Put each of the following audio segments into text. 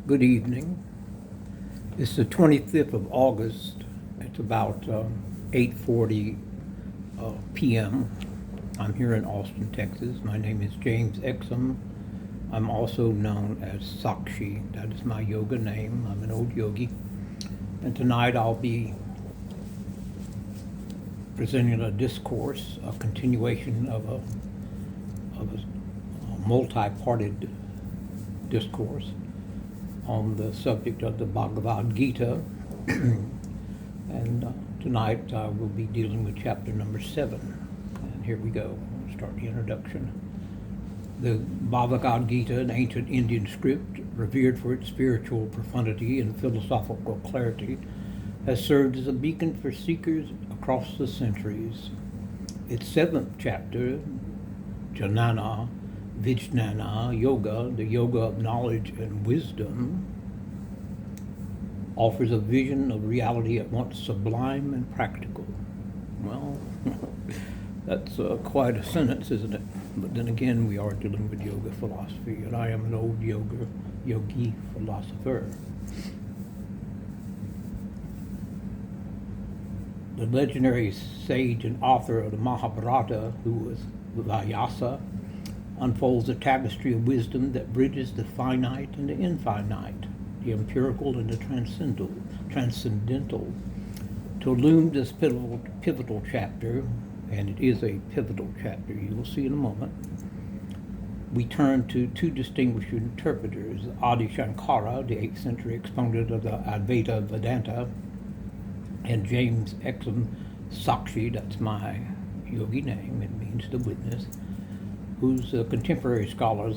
Good evening. It's the 25th of August. It's about 8:40 p.m. I'm here in Austin, Texas. My name is James Exum. I'm also known as Sakshi. That is my yoga name. I'm an old yogi. And tonight I'll be presenting a discourse, a continuation of a multi-parted discourse on the subject of the Bhagavad Gita. And tonight I will be dealing with chapter number 7. And here we go. We'll start the introduction. The Bhagavad Gita, an ancient Indian script, revered for its spiritual profundity and philosophical clarity, has served as a beacon for seekers across the centuries. Its 7th chapter, jnana, vijnana, yoga, the yoga of knowledge and wisdom, offers a vision of reality at once sublime and practical. Well, that's quite a sentence, isn't it? But then again, we are dealing with yoga philosophy, and I am an old yogi philosopher. The legendary sage and author of the Mahabharata, who was Vyasa, unfolds a tapestry of wisdom that bridges the finite and the infinite, the empirical and the transcendental. To illume this pivotal chapter, and it is a pivotal chapter, you will see in a moment, we turn to two distinguished interpreters, Adi Shankara, the 8th century exponent of the Advaita Vedanta, and James Exum, Sakshi, that's my yogi name, it means the witness, who's a contemporary scholar,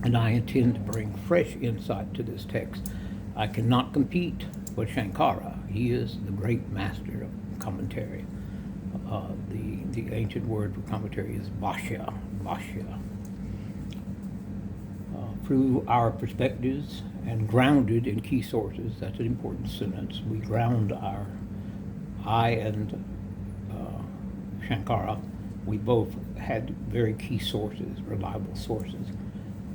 and I intend to bring fresh insight to this text. I cannot compete with Shankara. He is the great master of commentary. The ancient word for commentary is Bhashya. Through our perspectives and grounded in key sources, that's an important sentence, we ground I and Shankara, we both had very key sources, reliable sources.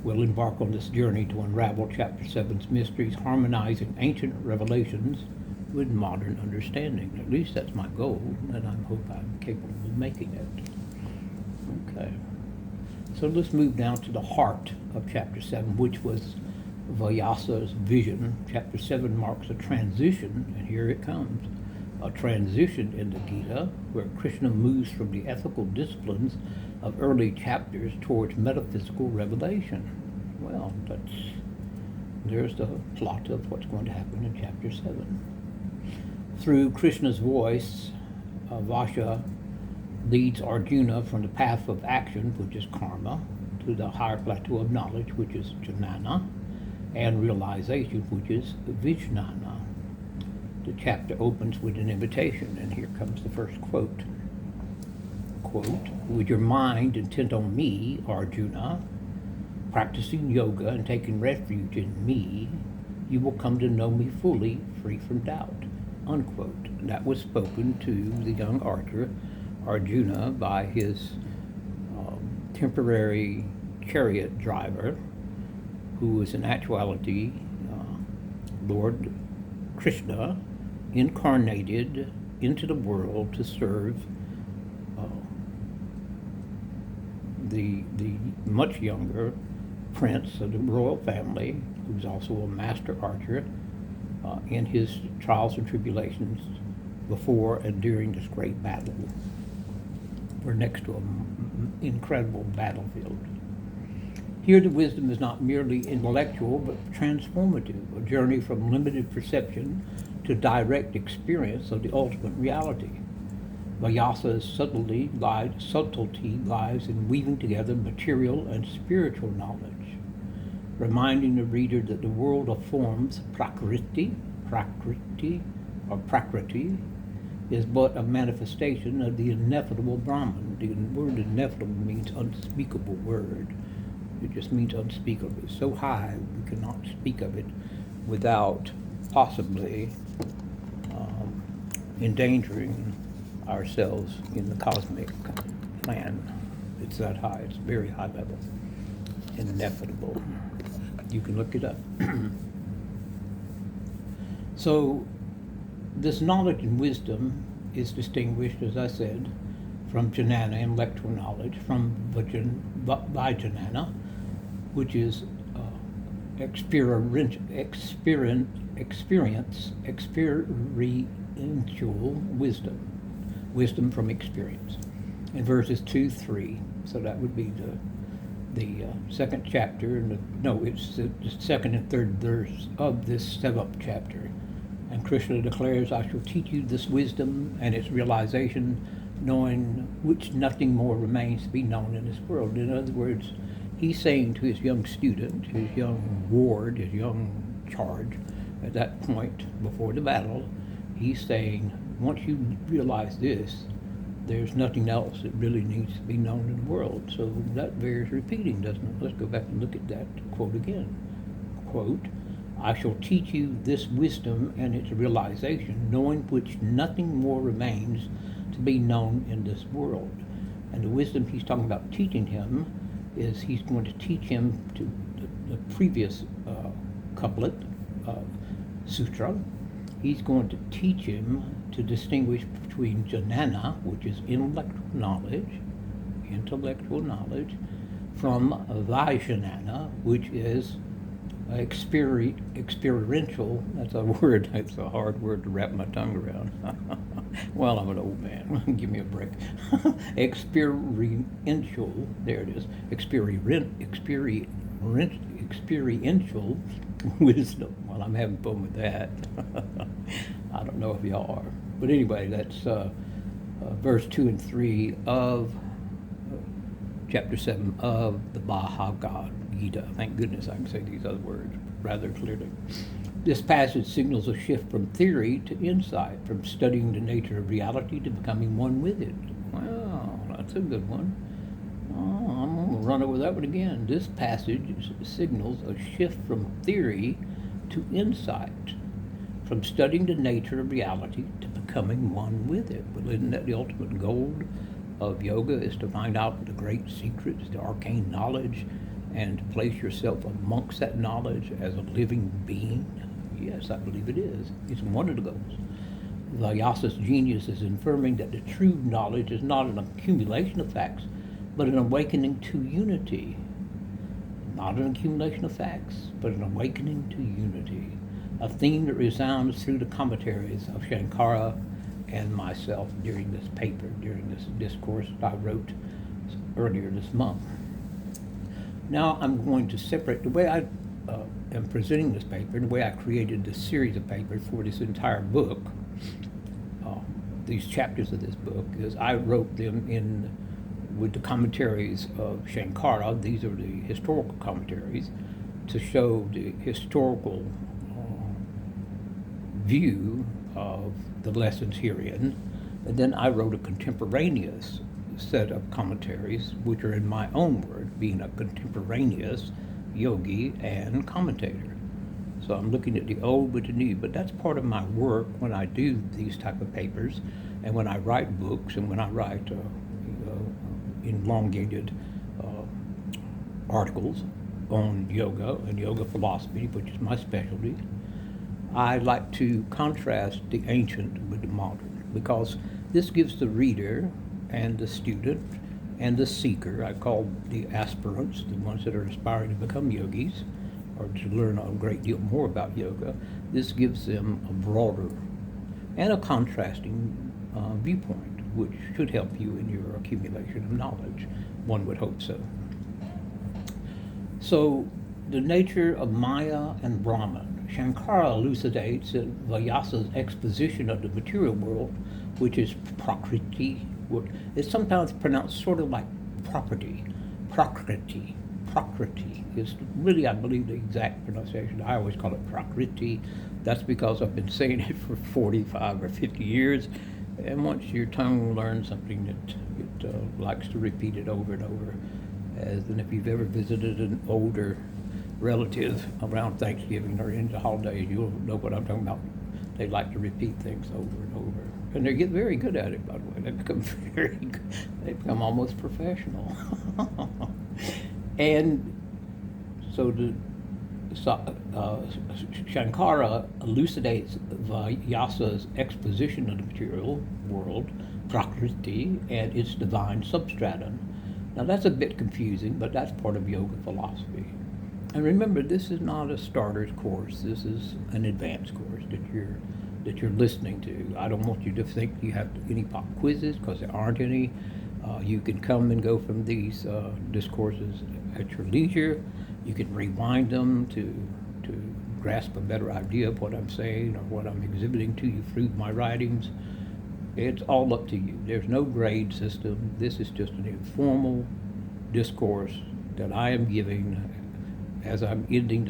We'll embark on this journey to unravel Chapter 7's mysteries, harmonizing ancient revelations with modern understanding. At least that's my goal, and I hope I'm capable of making it. Okay. So let's move now to the heart of Chapter 7, which was Vyasa's vision. Chapter 7 marks a transition, and here it comes. A transition in the Gita, where Krishna moves from the ethical disciplines of early chapters towards metaphysical revelation. Well, there's the plot of what's going to happen in chapter 7. Through Krishna's voice, Vyasa leads Arjuna from the path of action, which is karma, to the higher plateau of knowledge, which is jnana, and realization, which is vijnana. The chapter opens with an invitation, and here comes the first quote. Quote, "With your mind intent on me, Arjuna, practicing yoga and taking refuge in me, you will come to know me fully, free from doubt." Unquote. That was spoken to the young archer, Arjuna, by his temporary chariot driver, who was in actuality Lord Krishna, incarnated into the world to serve the much younger prince of the royal family, who's also a master archer, in his trials and tribulations before and during this great battle. We're next to an incredible battlefield. Here the wisdom is not merely intellectual, but transformative, a journey from limited perception to direct experience of the ultimate reality. Vyasa's subtlety lies in weaving together material and spiritual knowledge, reminding the reader that the world of forms, prakriti, is but a manifestation of the ineffable Brahman. The word ineffable means unspeakable word. It just means unspeakable. It's so high we cannot speak of it without possibly endangering ourselves in the cosmic plan. It's that high. It's very high level. Ineffable. You can look it up. So this knowledge and wisdom is distinguished, as I said, from jnana, intellectual knowledge, from vijnana, which is experiential wisdom from experience. In verses 2, 3, so that would be the second chapter, it's the second and third verse of this 7th chapter. And Krishna declares, I shall teach you this wisdom and its realization, knowing which nothing more remains to be known in this world. In other words, he's saying to his young student, his young ward, his young charge, at that point before the battle, he's saying, once you realize this, there's nothing else that really needs to be known in the world. So that bears repeating, doesn't it? Let's go back and look at that quote again. Quote, I shall teach you this wisdom and its realization, knowing which nothing more remains to be known in this world. And the wisdom he's talking about teaching him is he's going to teach him to the previous couplet, sutra. He's going to teach him to distinguish between jnana, which is intellectual knowledge, from vijnana, which is experiential. That's a word, that's a hard word to wrap my tongue around. Well, I'm an old man, give me a break. Experiential, there it is, experiential wisdom. Well, I'm having fun with that. I don't know if y'all are. But anyway, that's verse 2 and 3 of chapter 7 of the Bhagavad Gita. Thank goodness I can say these other words rather clearly. This passage signals a shift from theory to insight, from studying the nature of reality to becoming one with it. Wow, that's a good one. Oh, I'm going to run over that one again. This passage signals a shift from theory to insight, from studying the nature of reality to becoming one with it. Well, isn't that the ultimate goal of yoga, is to find out the great secrets, the arcane knowledge, and to place yourself amongst that knowledge as a living being? Yes, I believe it is. It's one of the goals. Vyasa's genius is affirming that the true knowledge is not an accumulation of facts, but an awakening to unity. Not an accumulation of facts, but an awakening to unity. A theme that resounds through the commentaries of Shankara and myself during this paper, during this discourse I wrote earlier this month. Now I'm going to separate the way I am presenting this paper, and the way I created this series of papers for this entire book, these chapters of this book, is I wrote them with the commentaries of Shankara. These are the historical commentaries to show the historical view of the lessons herein. And then I wrote a contemporaneous set of commentaries, which are in my own word, being a contemporaneous yogi and commentator. So I'm looking at the old with the new, but that's part of my work when I do these type of papers, and when I write books, and when I write elongated articles on yoga and yoga philosophy, which is my specialty. I like to contrast the ancient with the modern, because this gives the reader and the student and the seeker, I call the aspirants, the ones that are aspiring to become yogis or to learn a great deal more about yoga, this gives them a broader and a contrasting viewpoint, which should help you in your accumulation of knowledge. One would hope so. So, the nature of Maya and Brahman. Shankara elucidates that Vyasa's exposition of the material world, which is prakriti, is sometimes pronounced sort of like property. Prakriti is really, I believe, the exact pronunciation. I always call it prakriti. That's because I've been saying it for 45 or 50 years. And once your tongue learns something, it likes to repeat it over and over. And if you've ever visited an older relative around Thanksgiving or into holidays, you'll know what I'm talking about. They like to repeat things over and over. And they get very good at it, by the way. They become very good. They become almost professional. And so the Shankara elucidates Vyasa's exposition of the material world, prakriti, and its divine substratum. Now that's a bit confusing, but that's part of yoga philosophy. And remember, this is not a starter's course. This is an advanced course that you're listening to. I don't want you to think you have any pop quizzes, because there aren't any. You can come and go from these discourses at your leisure. You can rewind them to grasp a better idea of what I'm saying or what I'm exhibiting to you through my writings. It's all up to you. There's no grade system. This is just an informal discourse that I am giving as I'm nearing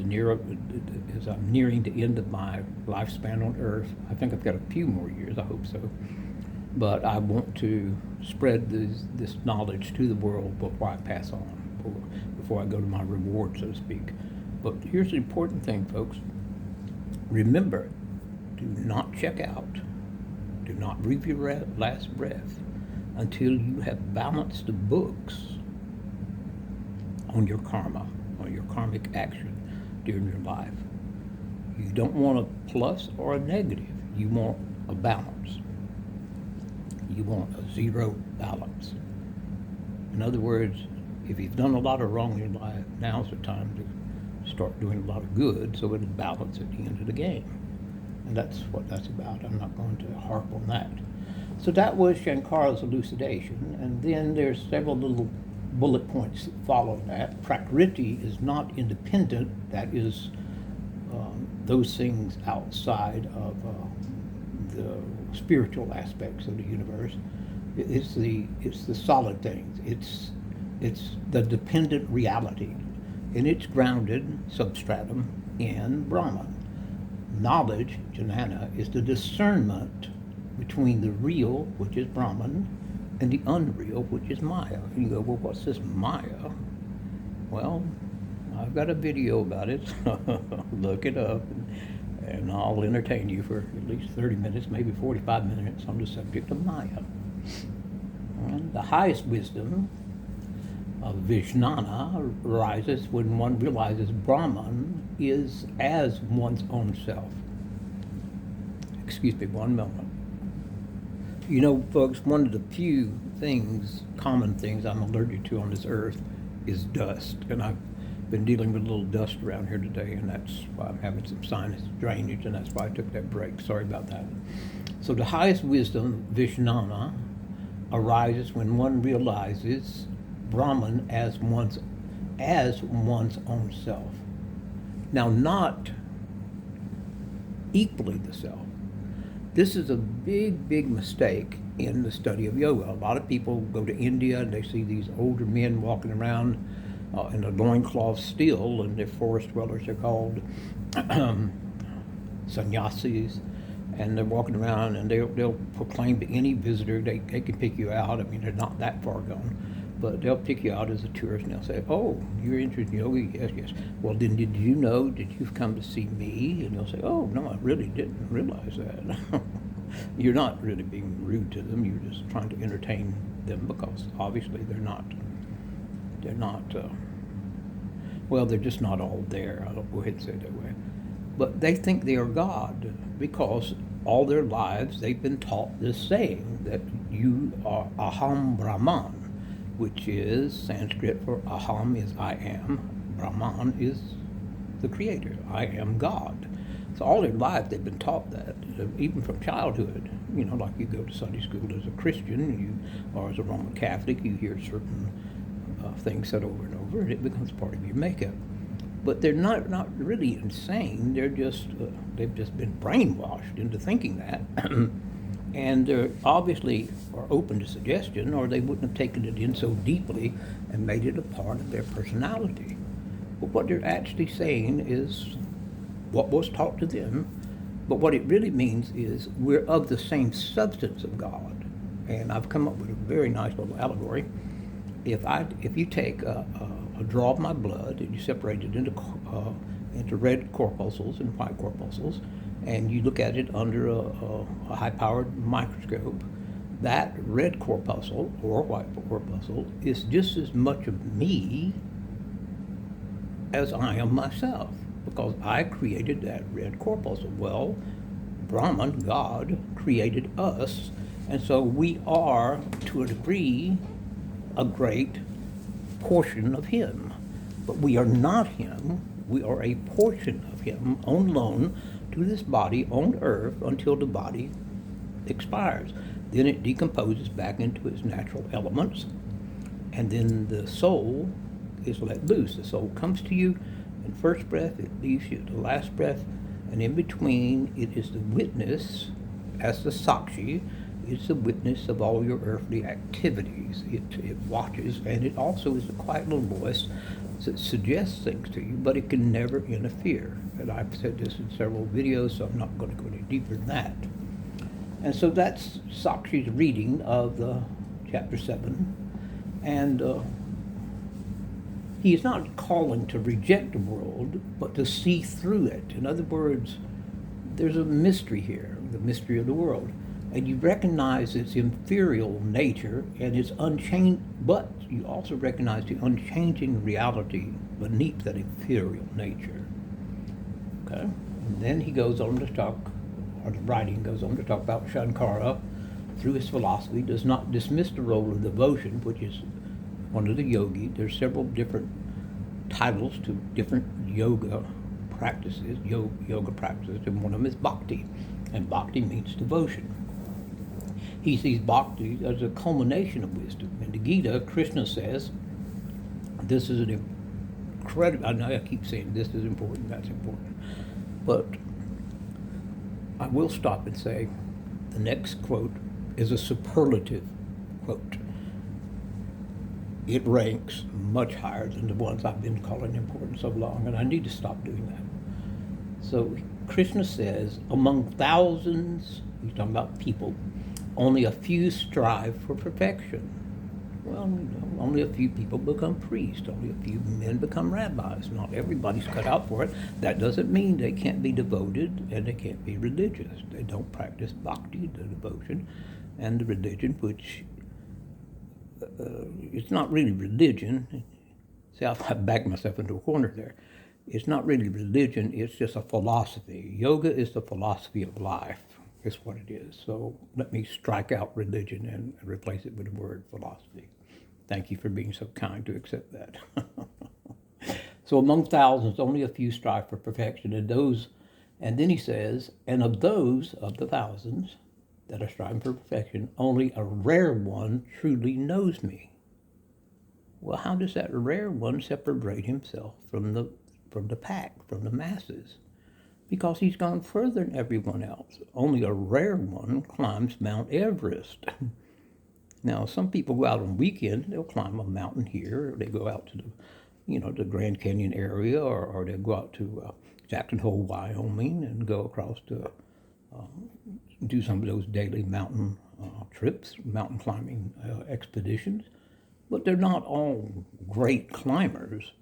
the end of my lifespan on Earth. I think I've got a few more years. I hope so. But I want to spread this knowledge to the world before I pass on, before I go to my reward, so to speak. But here's the important thing, folks. Remember, do not check out. Do not breathe your last breath until you have balanced the books on your karma, on your karmic action during your life. You don't want a plus or a negative. You want a balance. You want a zero balance. In other words, if you've done a lot of wrong in your life, now's the time to start doing a lot of good, so it'll balance at the end of the game. And that's what that's about. I'm not going to harp on that. So that was Shankara's elucidation, and then there's several little bullet points that follow that. Prakriti is not independent. That is those things outside of the spiritual aspects of the universe. It's the solid things. It's the dependent reality, and it's grounded substratum in Brahman. Knowledge, jnana, is the discernment between the real, which is Brahman, and the unreal, which is Maya. And you go, well, what's this Maya? Well, I've got a video about it. Look it up, and I'll entertain you for at least 30 minutes, maybe 45 minutes on the subject of Maya. And the highest wisdom of vijnana arises when one realizes Brahman is as one's own self. Excuse me, one moment. You know, folks, one of the few common things I'm allergic to on this earth is dust. And I've been dealing with a little dust around here today, and that's why I'm having some sinus drainage, and that's why I took that break. Sorry about that. So the highest wisdom, vijnana, arises when one realizes Brahman as one's own self. Now, not equally the self. This is a big, big mistake in the study of yoga. A lot of people go to India and they see these older men walking around in a loincloth still, and they're forest dwellers. They're called sannyasis, and they're walking around and they'll proclaim to any visitor they can pick you out. I mean, they're not that far gone, but they'll pick you out as a tourist, and they'll say, "Oh, you're interested in yoga? Yes, yes. Well, then did you know that you've come to see me?" And you'll say, "Oh, no, I really didn't realize that." You're not really being rude to them. You're just trying to entertain them, because obviously they're just not all there. I'll go ahead and say it that way. But they think they are God, because all their lives they've been taught this saying that you are aham Brahman, which is Sanskrit for aham is I am, Brahman is the creator, I am God. So all their life they've been taught that, even from childhood. You know, like you go to Sunday school as a Christian, or as a Roman Catholic, you hear certain things said over and over, and it becomes part of your makeup. But they're not really insane. They've just been brainwashed into thinking that, and they obviously are open to suggestion, or they wouldn't have taken it in so deeply and made it a part of their personality. But what they're actually saying is what was taught to them, but what it really means is we're of the same substance of God. And I've come up with a very nice little allegory. If you take a draw of my blood and you separate it into red corpuscles and white corpuscles, and you look at it under a high-powered microscope, that red corpuscle or white corpuscle is just as much of me as I am myself, because I created that red corpuscle. Well, Brahman, God, created us, and so we are, to a degree, a great portion of him. But we are not him. We are a portion of him on loan to this body on earth until the body expires. Then it decomposes back into its natural elements, and then the soul is let loose. The soul comes to you in first breath, it leaves you at the last breath, and in between it is the witness, as the Sakshi, it's the witness of all your earthly activities. It watches, and it also is a quiet little voice that suggests things to you, but it can never interfere. And I've said this in several videos, so I'm not going to go any deeper than that. And so that's Sakshi's reading of chapter 7. And he is not calling to reject the world, but to see through it. In other words, there's a mystery here, the mystery of the world. And you recognize its ethereal nature and its unchanged, but you also recognize the unchanging reality beneath that ethereal nature. Okay? And then he goes on to talk, or the writing goes on to talk about Shankara, through his philosophy, does not dismiss the role of devotion, which is one of the yogi. There's several different titles to different yoga practices, and one of them is bhakti, and bhakti means devotion. He sees bhakti as a culmination of wisdom. In the Gita, Krishna says, this is an incredible, I know I keep saying this is important, that's important, but I will stop and say the next quote is a superlative quote. It ranks much higher than the ones I've been calling important so long, and I need to stop doing that. So Krishna says, among thousands, he's talking about people, only a few strive for perfection. Well, only a few people become priests, only a few men become rabbis. Not everybody's cut out for it. That doesn't mean they can't be devoted and they can't be religious. They don't practice bhakti, the devotion, and the religion, which it's not really religion. See, I've backed myself into a corner there. It's not really religion, it's just a philosophy. Yoga is the philosophy of life. Is what it is. So let me strike out religion and replace it with the word philosophy. Thank you for being so kind to accept that. So among thousands, only a few strive for perfection, and then he says, and of those, of the thousands that are striving for perfection, only a rare one truly knows me. Well, how does that rare one separate himself from the pack, from the masses? Because he's gone further than everyone else. Only a rare one climbs Mount Everest. Now, some people go out on weekends, they'll climb a mountain here, or they go out to the Grand Canyon area, or they go out to Jackson Hole, Wyoming, and go across to do some of those daily mountain trips, mountain climbing expeditions. But they're not all great climbers.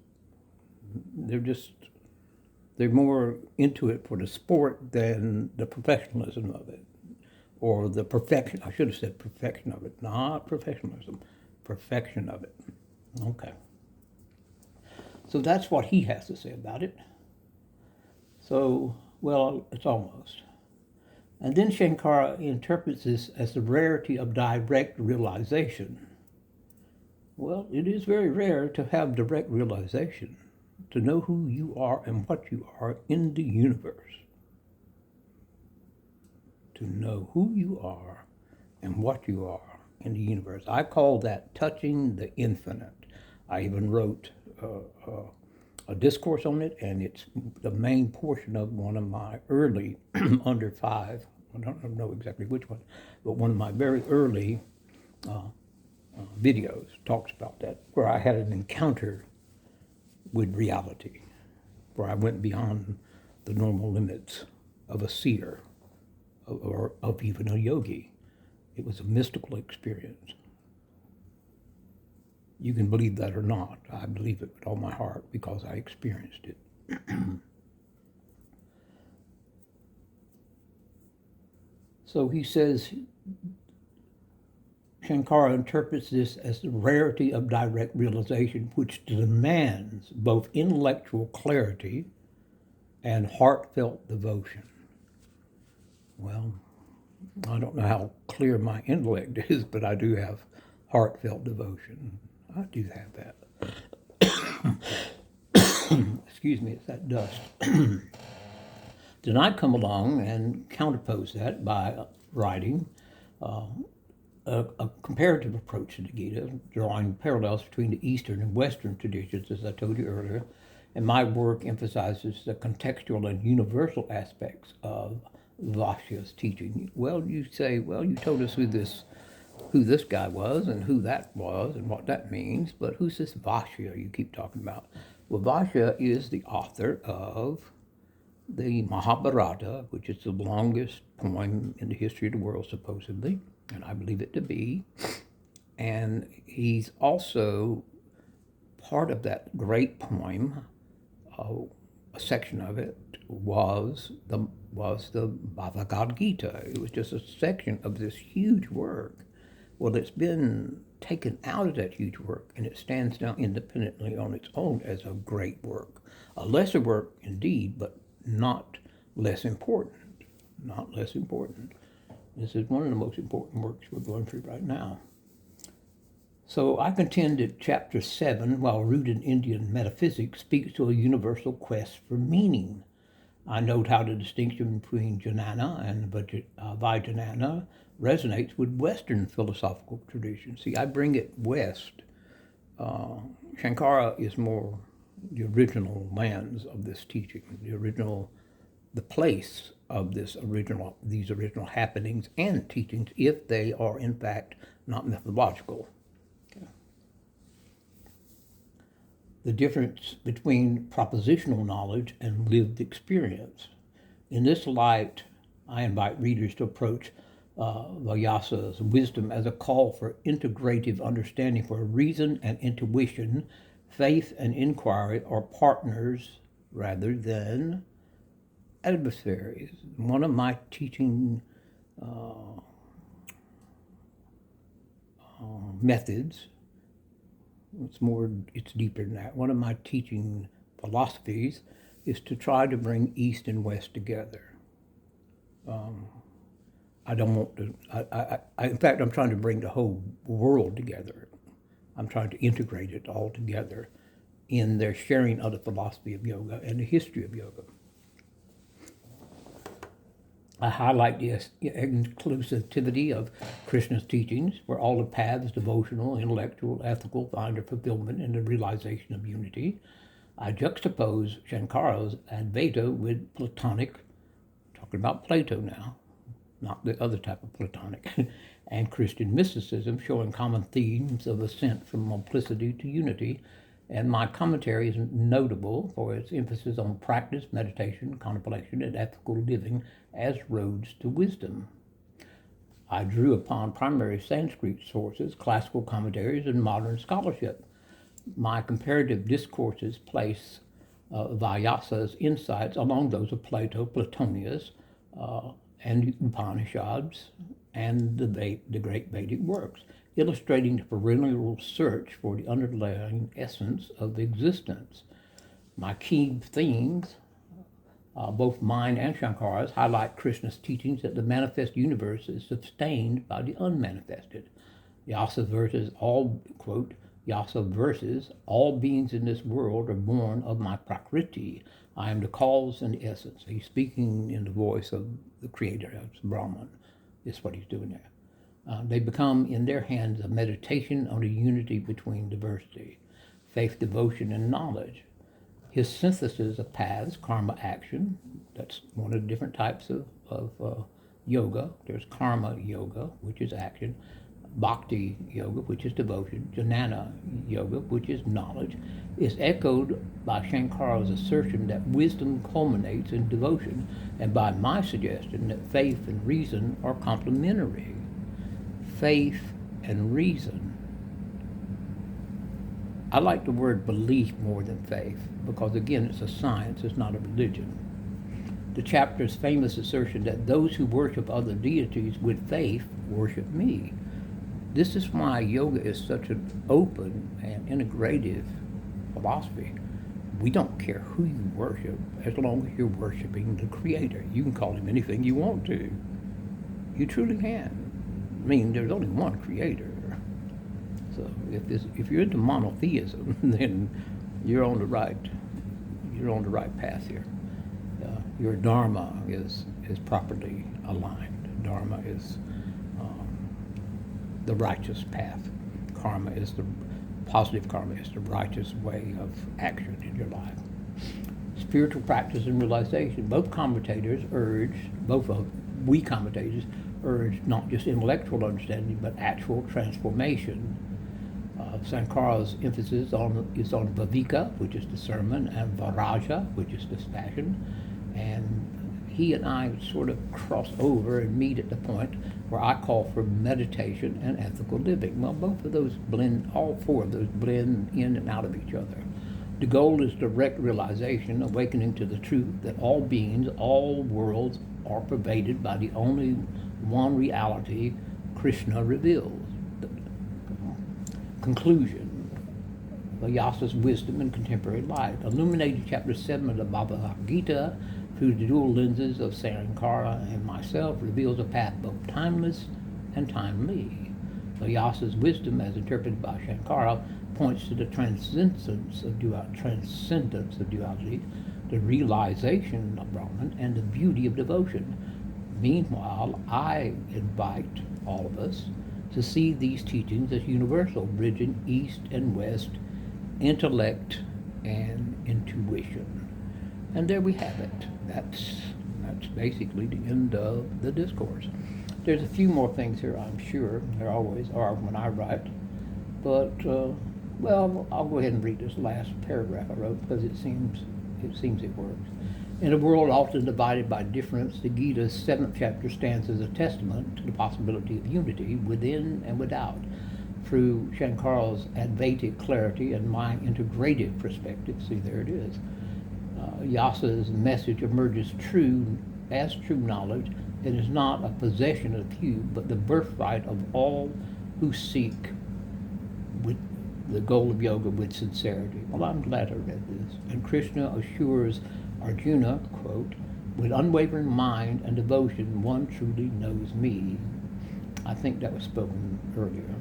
They're more into it for the sport than the professionalism of it, or the perfection. I should have said perfection of it, not professionalism, perfection of it. Okay. So that's what he has to say about it. So, well, it's almost. And then Shankara interprets this as the rarity of direct realization. Well, it is very rare to have direct realization, to know who you are and what you are in the universe. To know who you are and what you are in the universe. I call that touching the infinite. I even wrote a discourse on it, and it's the main portion of one of my early, under 5, I don't know exactly which one, but one of my very early videos talks about that, where I had an encounter with reality, where I went beyond the normal limits of a seer or of even a yogi. It was a mystical experience. You can believe that or not. I believe it with all my heart because I experienced it. So he says, Shankara interprets this as the rarity of direct realization, which demands both intellectual clarity and heartfelt devotion. Well, I don't know how clear my intellect is, but I do have heartfelt devotion. I do have that. Excuse me, it's that dust. Then I come along and counterpose that by writing a comparative approach to the Gita, drawing parallels between the Eastern and Western traditions, as I told you earlier. And my work emphasizes the contextual and universal aspects of Vasya's teaching. Well, you say, well, you told us who this guy was and who that was and what that means, but who's this Vasya you keep talking about? Well, Vasya is the author of the Mahabharata, which is the longest poem in the history of the world, supposedly, and I believe it to be. And he's also part of that great poem. A section of it was the Bhagavad Gita. It was just a section of this huge work. Well, it's been taken out of that huge work, and it stands now independently on its own as a great work. A lesser work, indeed, but not less important. Not less important. This is one of the most important works we're going through right now. So I contend that chapter 7, while rooted in Indian metaphysics, speaks to a universal quest for meaning. I note how the distinction between jnana and vijnana resonates with Western philosophical traditions. See, I bring it west. Shankara is more the original lands of this teaching, the place of these original happenings and teachings, if they are in fact not methodological. The difference between propositional knowledge and lived experience. In this light, I invite readers to approach Vyasa's wisdom as a call for integrative understanding, where reason and intuition, faith and inquiry are partners rather than adversaries. One of my teaching methods, it's deeper than that. One of my teaching philosophies is to try to bring East and West together. I don't want to, in fact, I'm trying to bring the whole world together. I'm trying to integrate it all together in their sharing of the philosophy of yoga and the history of yoga. I highlight the inclusivity of Krishna's teachings, where all the paths, devotional, intellectual, ethical, find their fulfillment in the realization of unity. I juxtapose Shankara's Advaita with Platonic, talking about Plato now, not the other type of Platonic, and Christian mysticism, showing common themes of ascent from multiplicity to unity. And my commentary is notable for its emphasis on practice, meditation, contemplation, and ethical living as roads to wisdom. I drew upon primary Sanskrit sources, classical commentaries, and modern scholarship. My comparative discourses place Vyasa's insights along those of Plato, Plotinus, and Upanishads, and the great Vedic works, illustrating the perennial search for the underlying essence of existence. My key themes, both mine and Shankara's, highlight Krishna's teachings that the manifest universe is sustained by the unmanifested. Vyasa verses, all beings in this world are born of my prakriti. I am the cause and the essence. He's speaking in the voice of the creator, of Brahman. Is what he's doing there. They become, in their hands, a meditation on the unity between diversity, faith, devotion, and knowledge. His synthesis of paths, karma, action, that's one of the different types of yoga. There's karma yoga, which is action, bhakti yoga, which is devotion, jnana yoga, which is knowledge, is echoed by Shankara's assertion that wisdom culminates in devotion, and by my suggestion that faith and reason are complementary. Faith and reason. I like the word belief more than faith, because again, it's a science, it's not a religion. The chapter's famous assertion that those who worship other deities with faith worship me. This is why yoga is such an open and integrative philosophy. we don't care who you worship as long as you're worshiping the Creator. You can call him anything you want to. You truly can. I mean, there's only one Creator. So if you're into monotheism, then you're on the right path here. Your dharma is properly aligned. Dharma is the righteous path. Positive karma is the righteous way of action in your life. Spiritual practice and realization. We commentators urge not just intellectual understanding, but actual transformation. Sankara's emphasis is on viveka, which is discernment, and viraja, which is dispassion. And he and I sort of cross over and meet at the point where I call for meditation and ethical living. Well, all four of those blend in and out of each other. The goal is direct realization, awakening to the truth that all beings, all worlds are pervaded by the only one reality Krishna reveals. Conclusion, Vyasa's wisdom in contemporary life. Illuminated chapter 7 of the Bhagavad Gita through the dual lenses of Sankara and myself reveals a path both timeless and timely. Vyasa's wisdom, as interpreted by Sankara, points to the transcendence of duality, the realization of Brahman, and the beauty of devotion. Meanwhile, I invite all of us to see these teachings as universal, bridging East and West, intellect and intuition. And there we have it. That's basically the end of the discourse. There's a few more things here, I'm sure. There always are when I write. But, I'll go ahead and read this last paragraph I wrote because it seems it works. In a world often divided by difference, the Gita's 7th chapter stands as a testament to the possibility of unity within and without. Through Shankara's Advaitic clarity and my integrative perspective, see, there it is, Vyasa's message emerges true knowledge. It is not a possession of few, but the birthright of all who seek with the goal of yoga with sincerity. Well, I'm glad I read this. And Krishna assures Arjuna, quote, with unwavering mind and devotion, one truly knows me. I think that was spoken earlier,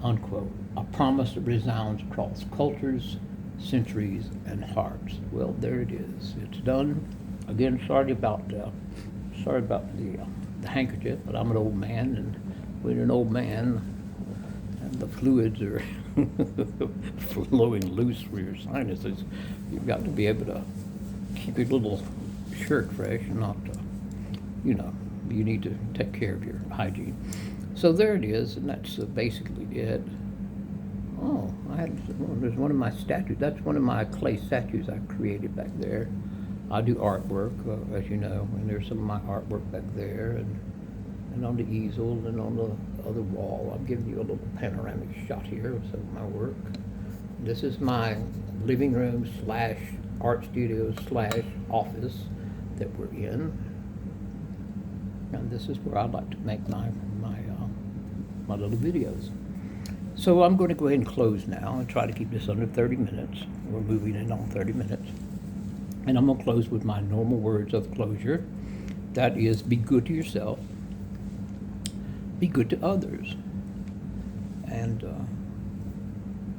unquote. A promise that resounds across cultures, centuries, and hearts. Well, there it is. It's done. Again, sorry about the handkerchief, but I'm an old man, and when you're an old man, and the fluids are flowing loose through your sinuses, you've got to be able to keep your little shirt fresh and not, you need to take care of your hygiene. So there it is, and that's basically it. Oh, there's one of my statues. That's one of my clay statues I created back there. I do artwork, as you know, and there's some of my artwork back there, and on the easel and on the other wall. I'm giving you a little panoramic shot here of some of my work. This is my living room / art studio / office that we're in, and this is where I'd like to make my little videos. So I'm going to go ahead and close now and try to keep this under 30 minutes. We're moving in on 30 minutes. And I'm going to close with my normal words of closure. That is, be good to yourself, be good to others, and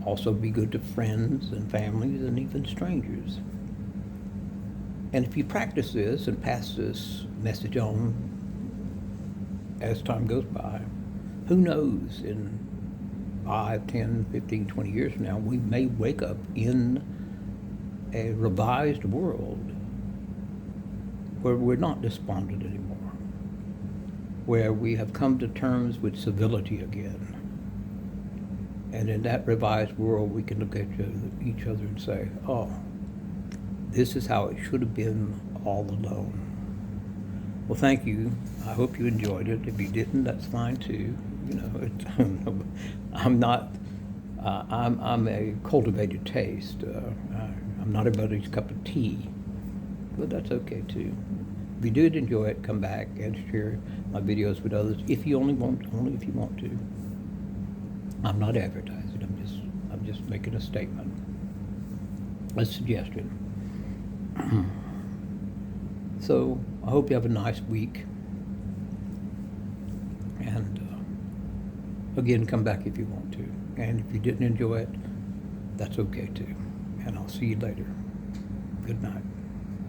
also be good to friends and families and even strangers. And if you practice this and pass this message on as time goes by, who knows, in 5, 10, 15, 20 years from now, we may wake up in a revised world where we're not despondent anymore, where we have come to terms with civility again. And in that revised world, we can look at each other and say, oh, this is how it should have been all along. Well, thank you. I hope you enjoyed it. If you didn't, that's fine too. I'm a cultivated taste. I'm not everybody's cup of tea, but that's okay too. If you did enjoy it, come back and share my videos with others. If you only if you want to. I'm not advertising. I'm just making a statement. a suggestion. So I hope you have a nice week. And again, come back if you want to. And if you didn't enjoy it, that's okay too. And I'll see you later. Good night.